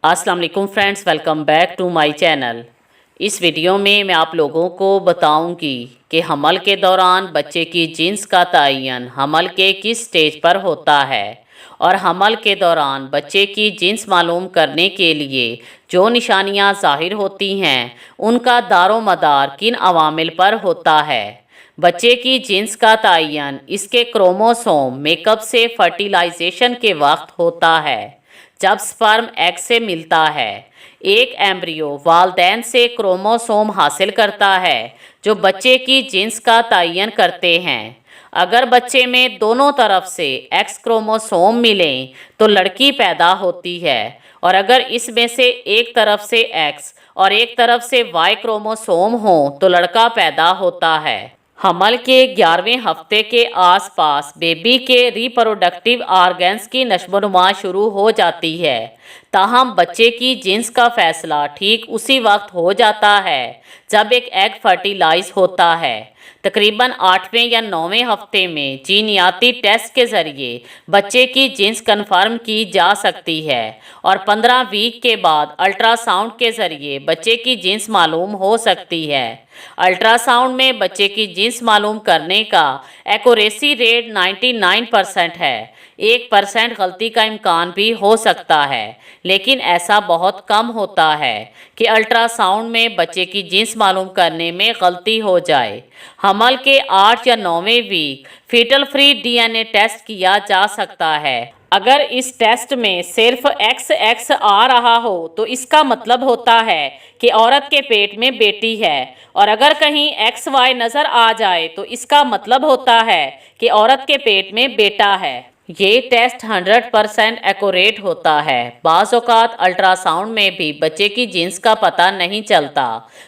अस्सलाम वालेकुम friends, welcome back to my channel. इस वीडियो में मैं आप लोगों को बताऊंगी कि हमल के दौरान बच्चे की जिन्स का तयन हमल के किस स्टेज पर होता है और हमल के दौरान बच्चे की जिन्स मालूम करने के लिए जो निशानियां ज़ाहिर होती हैं उनका दारोमदार किन अवामिल पर होता है। बच्चे की जिन्स का तयन इसके क्रोमोसोम मेकअप से फर्टिलाइजेशन के वक्त होता है, जब स्पर्म एग से मिलता है। एक एम्ब्रियो वालदैन से क्रोमोसोम हासिल करता है जो बच्चे की जिन्स का तयन करते हैं। अगर बच्चे में दोनों तरफ से एक्स क्रोमोसोम मिलें तो लड़की पैदा होती है, और अगर इसमें से एक तरफ से एक्स और एक तरफ से वाई क्रोमोसोम हो तो लड़का पैदा होता है। हमल के 11वें हफ्ते के आसपास बेबी के रिप्रोडक्टिव ऑर्गन्स की नशोनुमा शुरू हो जाती है। ताहम बच्चे की जिन्स का फैसला ठीक उसी वक्त हो जाता है जब एक एग फर्टिलाइज होता है। तकरीबन 8वें या 9वें हफ्ते में जीनियाती टेस्ट के ज़रिए बच्चे की जिन्स कन्फर्म की जा सकती है, और 15 वीक के बाद अल्ट्रासाउंड के ज़रिए बच्चे की जिन्स मालूम हो सकती है। अल्ट्रासाउंड में बच्चे की जिन्स मालूम करने का एक्यूरेसी रेट 99% है। 1% गलती का इम्कान भी हो सकता है, लेकिन ऐसा बहुत कम होता है कि अल्ट्रासाउंड में बच्चे की जिन्स मालूम करने में गलती हो जाए। हमल के 8 या 9वें week fetal free DNA test किया जा सकता है। अगर इस टेस्ट में सिर्फ XX आ रहा हो तो इसका मतलब होता है कि औरत के पेट में बेटी है, और अगर कहीं XY नज़र आ जाए तो इसका मतलब होता है कि औरत के पेट में बेटा है। ये टेस्ट 100% एक्यूरेट होता है। बाज़ औक़ात अल्ट्रासाउंड में भी बच्चे की जिन्स का पता नहीं चलता,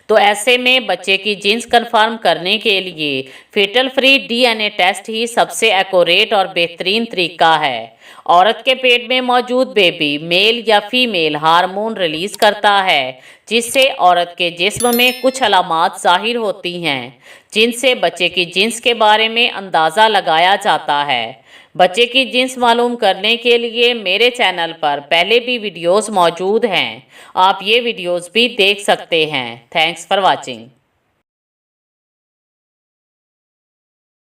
तो ऐसे में बच्चे की जिन्स कन्फर्म करने के लिए फीटल फ्री DNA टेस्ट ही सबसे एक्यूरेट और बेहतरीन तरीका है। औरत के पेट में मौजूद बेबी मेल या फीमेल हार्मोन रिलीज़ करता है, जिससे औरत के जिस्म में कुछ अलामात ज़ाहिर होती हैं जिनसे बच्चे की जिन्स के बारे में अंदाज़ा लगाया जाता है। बच्चे की जिन्स मालूम करने के लिए मेरे चैनल पर पहले भी वीडियोस मौजूद हैं, आप ये वीडियोस भी देख सकते हैं। Thanks for watching.